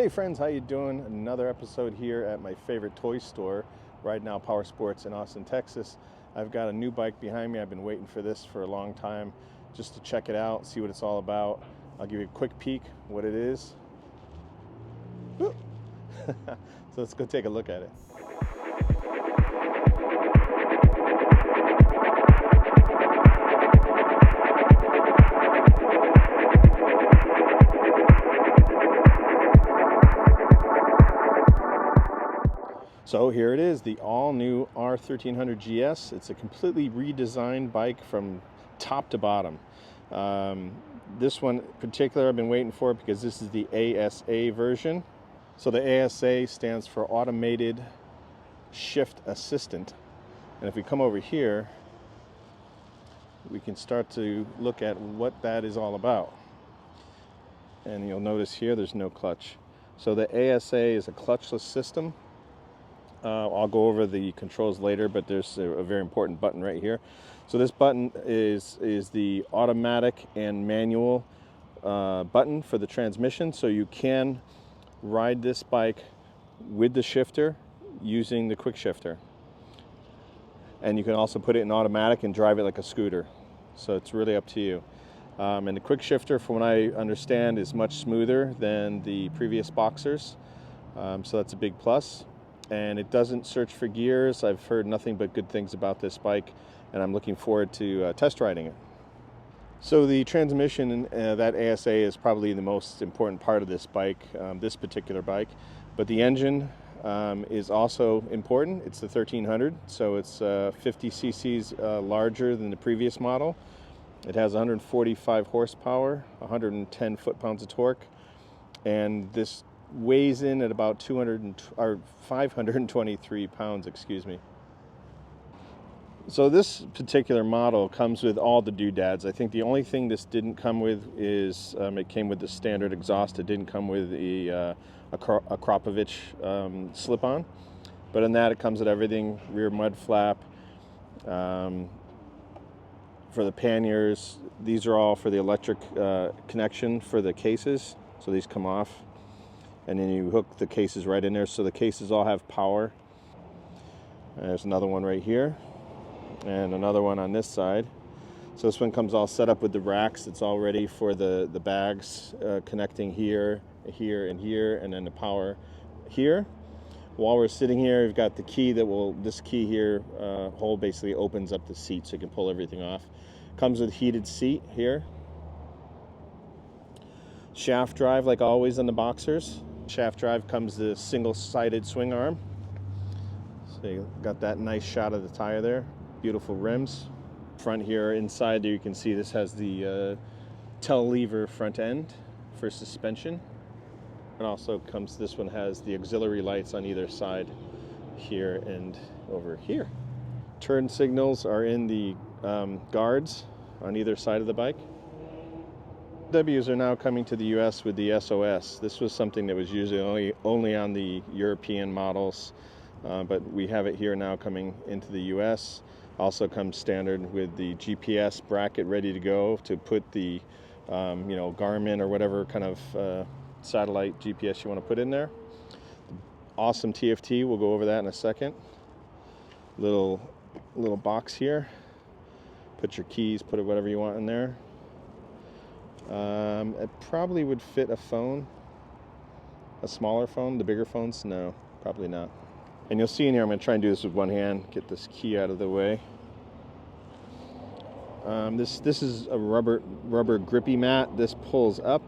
Hey friends, how you doing? Another episode here at my favorite toy store, Ride Now Power Sports in Austin, Texas. I've got a new bike behind me. I've been waiting for this for a long time just to check it out, see what it's all about. I'll give you a quick peek what it is. So let's go take a look at it. So here it is, the all-new R1300 GS. It's a completely redesigned bike from top to bottom. This one in particular I've been waiting for because this is the ASA version. So the ASA stands for Automated Shift Assistant. And if we come over here, we can start to look at what that is all about. And you'll notice here there's no clutch. So the ASA is a clutchless system. I'll go over the controls later, but there's a very important button right here. So this button is the automatic and manual button for the transmission. So you can ride this bike with the shifter using the quick shifter. And you can also put it in automatic and drive it like a scooter. So it's really up to you. And the quick shifter, from what I understand, is much smoother than the previous Boxers. So that's a big plus. And it doesn't search for gears. I've heard nothing but good things about this bike, and I'm looking forward to test riding it. So the transmission, that ASA is probably the most important part of this bike, this particular bike. But the engine is also important. It's the 1300, so it's 50 cc's larger than the previous model. It has 145 horsepower, 110 foot-pounds of torque, and this weighs in at about 523 pounds, excuse me. So this particular model comes with all the doodads. I think the only thing this didn't come with is it came with the standard exhaust. It didn't come with the akrapovic slip-on. But in that, it comes with everything: rear mud flap. For the panniers, these are all for the electric connection for the cases. So these come off. And then you hook the cases right in there, so the cases all have power. There's another one right here, and another one on this side. So this one comes all set up with the racks. It's all ready for the bags connecting here, here, and here, and then the power here. While we're sitting here, we've got the key this key here hole basically opens up the seat so you can pull everything off. Comes with heated seat here. Shaft drive, like always on the Boxers. Shaft drive comes the single-sided swing arm. So you got that nice shot of the tire there. Beautiful rims. Front here, inside there, you can see this has the telelever front end for suspension. And also this one has the auxiliary lights on either side here and over here. Turn signals are in the guards on either side of the bike. BMWs are now coming to the US with the SOS. This was something that was usually only on the European models, but we have it here now coming into the US. Also comes standard with the GPS bracket ready to go to put the Garmin or whatever kind of satellite GPS you want to put in there. Awesome TFT, we'll go over that in a second. Little box here. Put your keys, put whatever you want in there. It probably would fit a phone, a smaller phone. The bigger phones, no, probably not. And you'll see in here, I'm going to try and do this with one hand, get this key out of the way. This is a rubber grippy mat. This pulls up,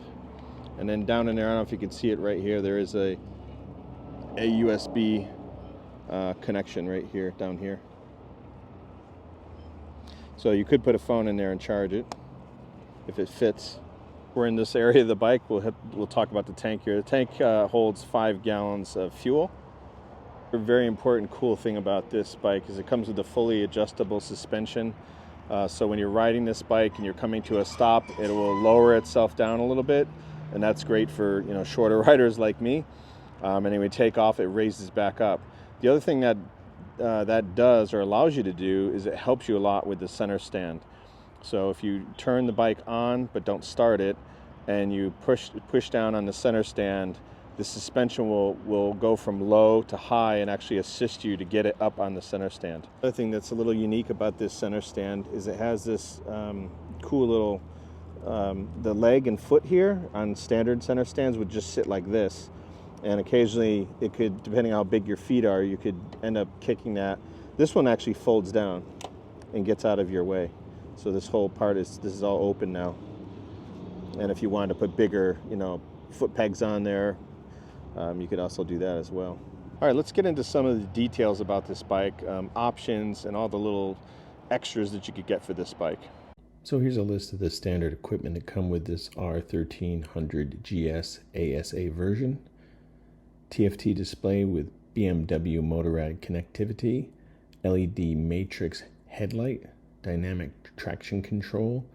and then down in there, I don't know if you can see it right here, there is a USB connection right here, down here. So you could put a phone in there and charge it if it fits. We're in this area of the bike. We'll talk about the tank here. The tank holds 5 gallons of fuel. A very important, cool thing about this bike is it comes with a fully adjustable suspension. So when you're riding this bike and you're coming to a stop, it will lower itself down a little bit, and that's great for shorter riders like me. And then when you take off, it raises back up. The other thing that does or allows you to do is it helps you a lot with the center stand. So if you turn the bike on but don't start it, and you push down on the center stand, the suspension will go from low to high and actually assist you to get it up on the center stand. Another thing that's a little unique about this center stand is it has this cool little, the leg and foot here on standard center stands would just sit like this. And occasionally it could, depending on how big your feet are, you could end up kicking that. This one actually folds down and gets out of your way. So this whole part this is all open now. And if you wanted to put bigger, foot pegs on there, you could also do that as well. All right, let's get into some of the details about this bike, options, and all the little extras that you could get for this bike. So here's a list of the standard equipment that come with this R1300 GS ASA version. TFT display with BMW motorrad connectivity, LED matrix headlight, dynamic traction control,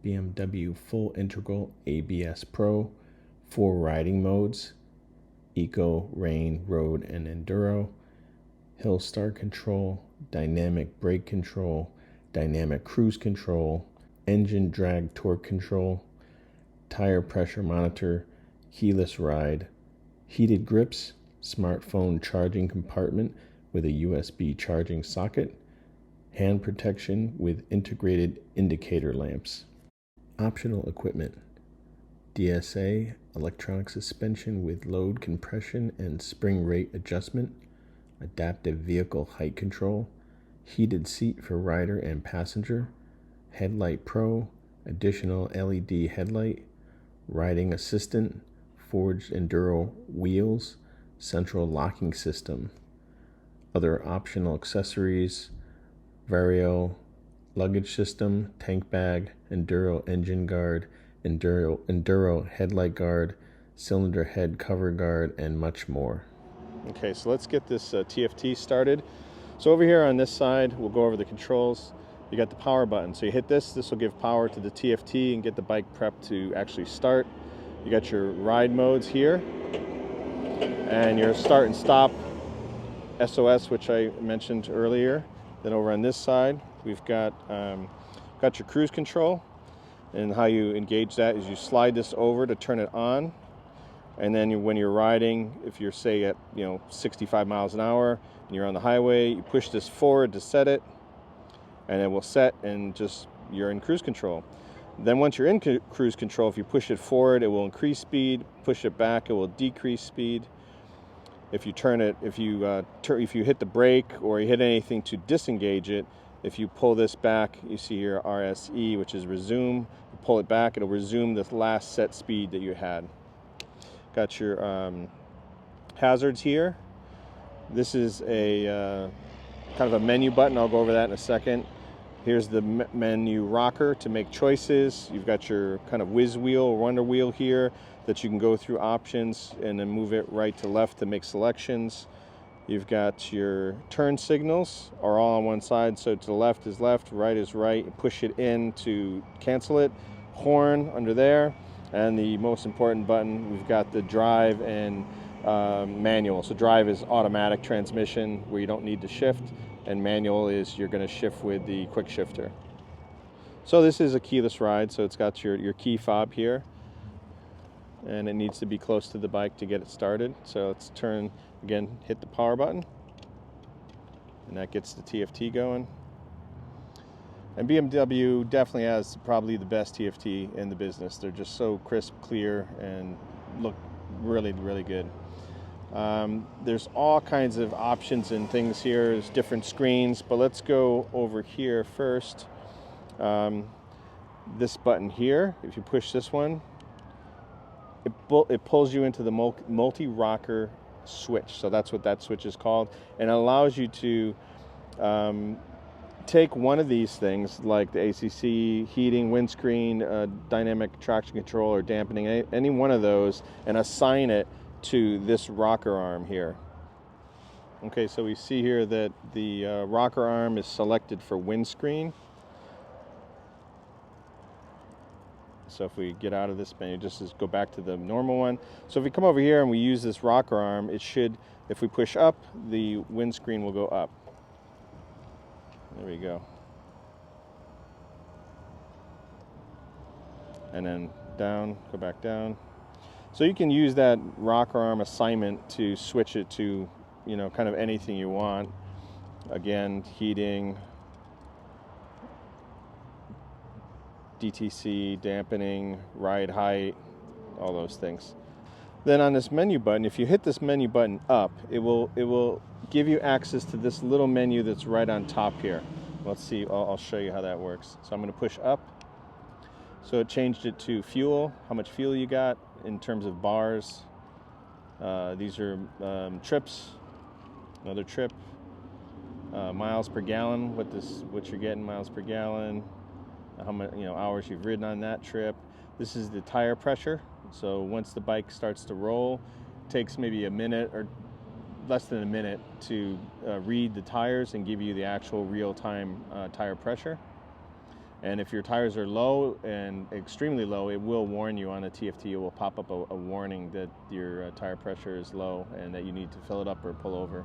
BMW full integral ABS Pro, 4 riding modes, Eco, Rain, Road, and Enduro, Hill Start Control, Dynamic Brake Control, Dynamic Cruise Control, Engine Drag Torque Control, Tire Pressure Monitor, Keyless Ride, Heated Grips, Smartphone Charging Compartment with a USB charging socket, Hand Protection with integrated indicator lamps. Optional equipment: DSA, electronic suspension with load compression and spring rate adjustment, adaptive vehicle height control, heated seat for rider and passenger, Headlight Pro, additional LED headlight, riding assistant, forged enduro wheels, central locking system. Other optional accessories: Vario luggage system, tank bag, enduro engine guard, enduro headlight guard, cylinder head cover guard, and much more. Okay, so let's get this TFT started. So over here on this side, we'll go over the controls. You got the power button. So you hit this will give power to the TFT and get the bike prepped to actually start. You got your ride modes here, and your start and stop SOS, which I mentioned earlier. Then over on this side, we've got your cruise control, and how you engage that is you slide this over to turn it on, and then when you're riding, if you're say at 65 miles an hour and you're on the highway, you push this forward to set it, and it will set, and you're in cruise control. Then once you're in cruise control, if you push it forward, it will increase speed. Push it back, it will decrease speed. If you turn it, if you hit the brake or you hit anything to disengage it, if you pull this back, you see here RSE, which is resume. You pull it back, it'll resume the last set speed that you had. Got your hazards here. This is a kind of a menu button. I'll go over that in a second. Here's the menu rocker to make choices. You've got your kind of whiz wheel or wonder wheel here that you can go through options and then move it right to left to make selections. You've got your turn signals are all on one side, so to the left is left, right is right. Push it in to cancel it. Horn under there, and the most important button, we've got the drive and manual. So drive is automatic transmission where you don't need to shift, and manual is you're going to shift with the quick shifter. So this is a keyless ride, so it's got your key fob here, and it needs to be close to the bike to get it started. So let's turn, again, hit the power button, and that gets the TFT going. And BMW definitely has probably the best TFT in the business. They're just so crisp, clear, and look really, really good. There's all kinds of options and things here. There's different screens, but let's go over here first. This button here, if you push this one, it pulls you into the multi-rocker switch. So that's what that switch is called, and it allows you to take one of these things like the ACC, heating, windscreen, dynamic traction control, or dampening, any one of those, and assign it to this rocker arm here. Okay, so we see here that the rocker arm is selected for windscreen. So if we get out of this menu, just go back to the normal one. So if we come over here and we use this rocker arm, it should, if we push up, the windscreen will go up. There we go. And then down, go back down. So you can use that rocker arm assignment to switch it to, you know, kind of anything you want. Again, heating, DTC, dampening, ride height, all those things. Then on this menu button, if you hit this menu button up, it will give you access to this little menu that's right on top here. Let's see, I'll show you how that works. So I'm going to push up. So it changed it to fuel, how much fuel you got in terms of bars. These are trips, another trip. Miles per gallon, what you're getting miles per gallon, how many hours you've ridden on that trip. This is the tire pressure. So once the bike starts to roll, it takes maybe a minute or less than a minute to read the tires and give you the actual real-time tire pressure. And if your tires are low and extremely low, it will warn you on a TFT. It will pop up a warning that your tire pressure is low and that you need to fill it up or pull over.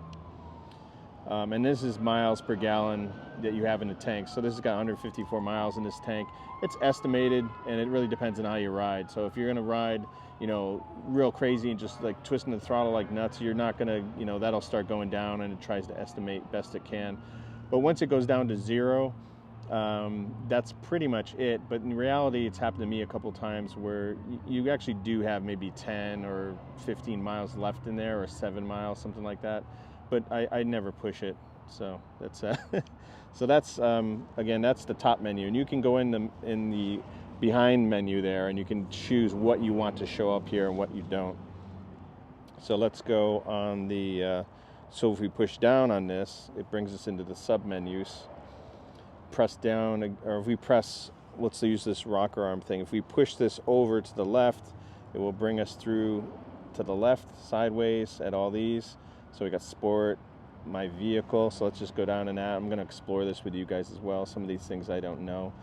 And this is miles per gallon that you have in the tank. So this has got 154 miles in this tank. It's estimated, and it really depends on how you ride. So if you're gonna ride, real crazy and just like twisting the throttle like nuts, you're not gonna, that'll start going down, and it tries to estimate best it can. But once it goes down to 0, that's pretty much it. But in reality, it's happened to me a couple times where you actually do have maybe 10 or 15 miles left in there, or 7 miles, something like that. But I never push it. So that's again, that's the top menu, and you can go in the behind menu there, and you can choose what you want to show up here and what you don't. So let's go on the so if we push down on this, it brings us into the sub menus. Press down, or if we press, let's use this rocker arm thing. If we push this over to the left, it will bring us through to the left sideways at all these. So we got sport, my vehicle. So let's just go down and I'm going to explore this with you guys as well. Some of these things I don't know.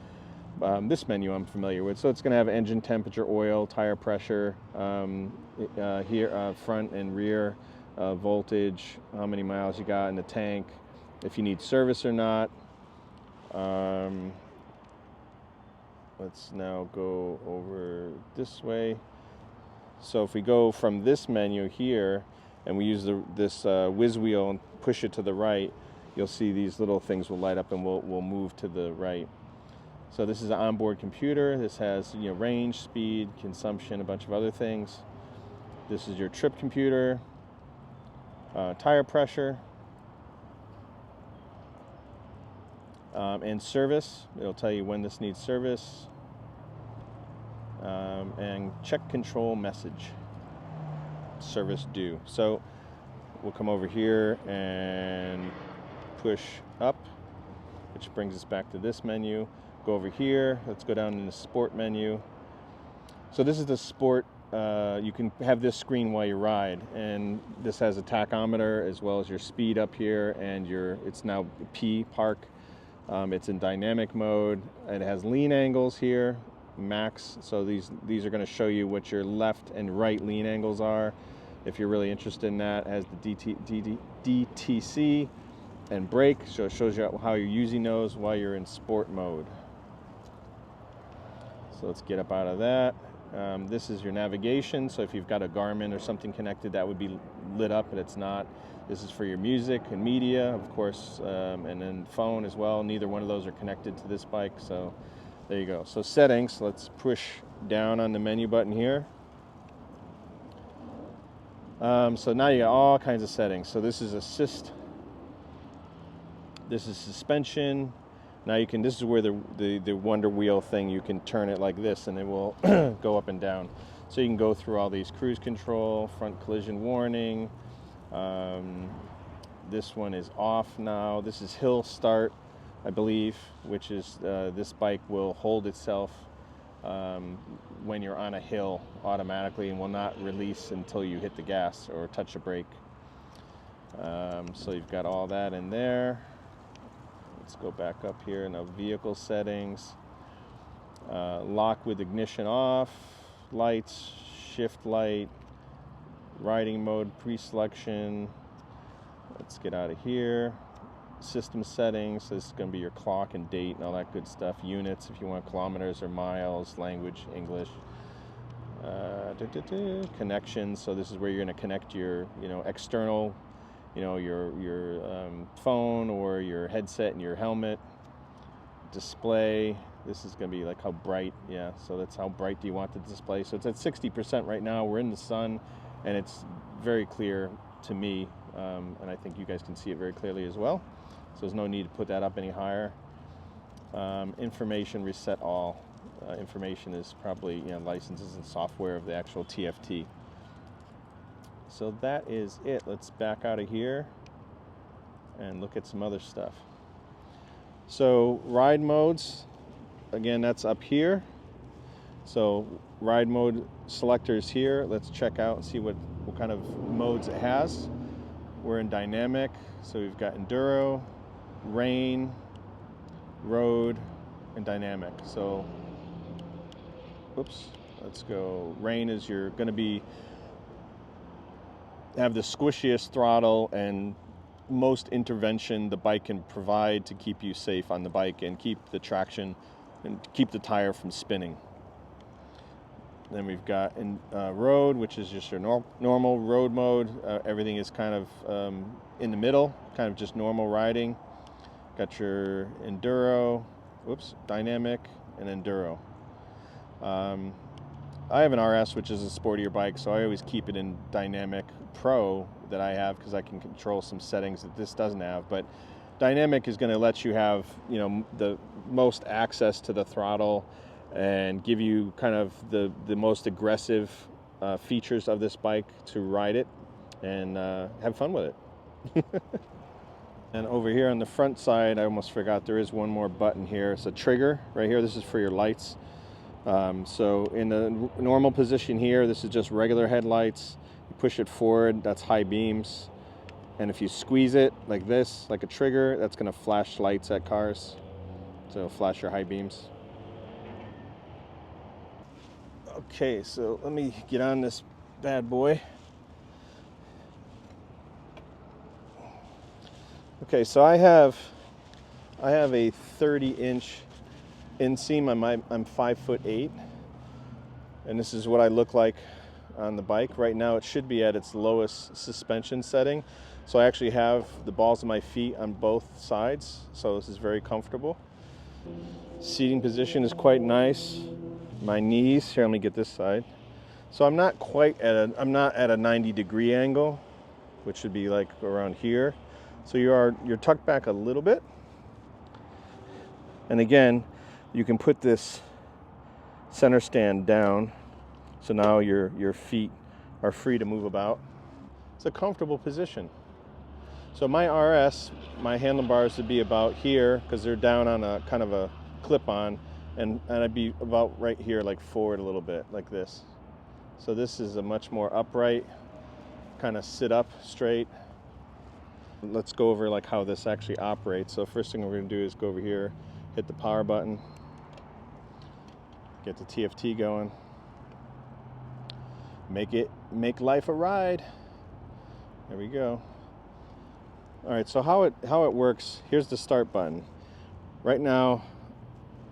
This menu I'm familiar with. So it's going to have engine temperature, oil, tire pressure, here front and rear, voltage, how many miles you got in the tank, if you need service or not. Let's now go over this way. So if we go from this menu here, and we use this whiz wheel and push it to the right, you'll see these little things will light up, and we'll move to the right. So this is an onboard computer. This has range, speed, consumption, a bunch of other things. This is your trip computer, tire pressure, and service. It'll tell you when this needs service, and check control message. Service due. So we'll come over here and push up, which brings us back to this menu. Go over here, let's go down in the sport menu. So this is the sport. You can have this screen while you ride, and this has a tachometer as well as your speed up here, and it's now P park. It's in dynamic mode. It has lean angles here, max. So these are going to show you what your left and right lean angles are. If you're really interested in that, it has the DTC and brake, so it shows you how you're using those while you're in sport mode. So let's get up out of that. This is your navigation, so if you've got a Garmin or something connected, that would be lit up, but it's not. This is for your music and media, of course, and then phone as well. Neither one of those are connected to this bike, so there you go. So settings, let's push down on the menu button here. So now you got all kinds of settings. So this is assist. This is suspension. Now you can, this is where the wonder wheel thing, you can turn it like this and it will go up and down. So you can go through all these: cruise control, front collision warning. This one is off now. This is hill start, I believe, which is this bike will hold itself when you're on a hill automatically and will not release until you hit the gas or touch a brake. So you've got all that in there. Let's go back up here. Now vehicle settings, lock with ignition off, lights, shift light, riding mode pre-selection. Let's get out of here. System settings, this is going to be your clock and date and all that good stuff. Units, if you want kilometers or miles, language, English. Connections. So this is where you're going to connect your, external, your phone or your headset and your helmet. Display. This is going to be like how bright. Yeah. So that's how bright do you want the display. So it's at 60% right now. We're in the sun, and it's very clear to me, and I think you guys can see it very clearly as well. So there's no need to put that up any higher. Information, reset all. Information is probably licenses and software of the actual TFT. So that is it. Let's back out of here and look at some other stuff. So ride modes, again, that's up here. So ride mode selectors here. Let's check out and see what kind of modes it has. We're in dynamic, so we've got enduro, rain, road, and dynamic. So oops, let's go. Rain is you're going to have the squishiest throttle and most intervention the bike can provide to keep you safe on the bike and keep the traction and keep the tire from spinning. Then we've got road, which is just your normal road mode. Everything is kind of in the middle, kind of just normal riding. Got your enduro, dynamic, and enduro. I have an RS, which is a sportier bike, so I always keep it in dynamic pro that I have because I can control some settings that this doesn't have. But dynamic is going to let you have, the most access to the throttle and give you kind of the most aggressive features of this bike to ride it and have fun with it. And over here on the front side, I almost forgot there is one more button here. It's a trigger right here. This is for your lights. So in the normal position here, this is just regular headlights. You push it forward, that's high beams. And if you squeeze it like this, like a trigger, that's going to flash lights at cars. So it'll flash your high beams. Okay, so let me get on this bad boy. Okay, so I have a 30-inch inseam. I'm 5'8", and this is what I look like on the bike. Right now it should be at its lowest suspension setting. So I actually have the balls of my feet on both sides, so this is very comfortable. Seating position is quite nice. My knees, here, let me get this side. So I'm not at a 90-degree angle, which should be like around here. So you're tucked back a little bit. And again, you can put this center stand down, so now your feet are free to move about. It's a comfortable position. So my RS, my handlebars would be about here because they're down on a kind of a clip-on, and I'd be about right here, like forward a little bit, like this. So this is a much more upright, kind of sit up straight. Let's go over like how this actually operates. So first thing we're going to do is go over here, hit the power button, get the TFT going, make life a ride. There we go. All right, so how it works, here's the start button. Right now,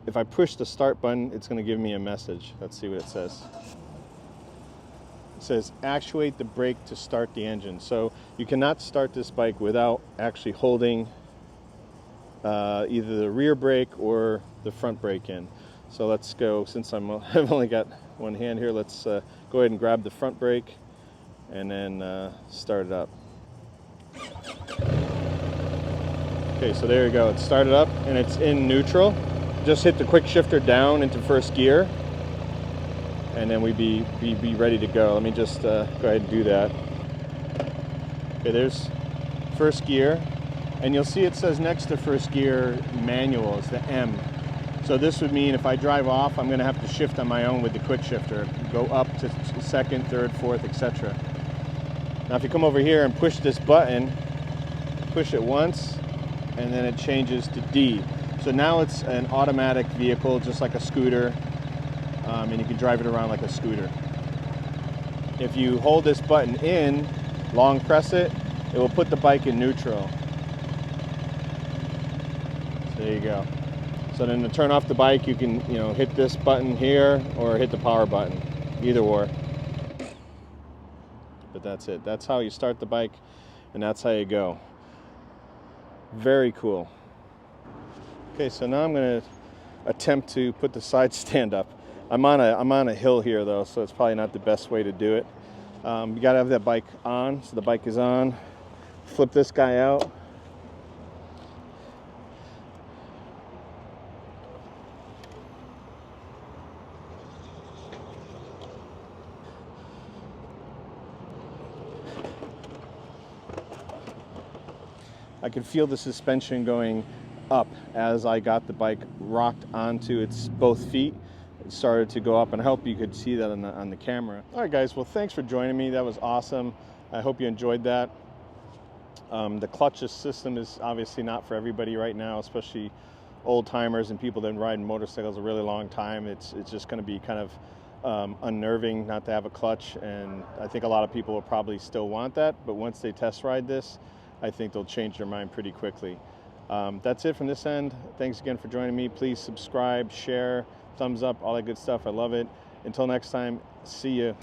if I push the start button, it's going to give me a message. Let's see what it says. It says actuate the brake to start the engine. So you cannot start this bike without actually holding either the rear brake or the front brake in. So let's go, since I've only got one hand here, let's go ahead and grab the front brake and then start it up. Okay, so there you go. It's started up and it's in neutral. Just hit the quick shifter down into first gear, and then we'd be ready to go. Let me just go ahead and do that. Okay, there's first gear, and you'll see it says next to first gear manual is the M. So this would mean if I drive off, I'm going to have to shift on my own with the quick shifter, go up to second, third, fourth, etc. Now if you come over here and push this button, push it once, and then it changes to D. So now it's an automatic vehicle, just like a scooter, and you can drive it around like a scooter. If you hold this button in, long press it, it will put the bike in neutral. So there you go. So then to turn off the bike, you can hit this button here or hit the power button. either or. But that's it. That's how you start the bike, and that's how you go. Very cool. Okay, so now I'm going to attempt to put the side stand up. I'm on a hill here though, so it's probably not the best way to do it. You got to have that bike on, so the bike is on. Flip this guy out. I could feel the suspension going up as I got the bike rocked onto its both feet. It started to go up, and I hope you could see that on the camera. All right, guys, well, thanks for joining me. That was awesome. I hope you enjoyed that. The clutchless system is obviously not for everybody right now, especially old timers and people that have been riding motorcycles a really long time. It's just going to be kind of unnerving not to have a clutch, and I think a lot of people will probably still want that, but once they test ride this, I think they'll change their mind pretty quickly. That's it from this end. Thanks again for joining me. Please subscribe, share, thumbs up, all that good stuff. I love it. Until next time, see you.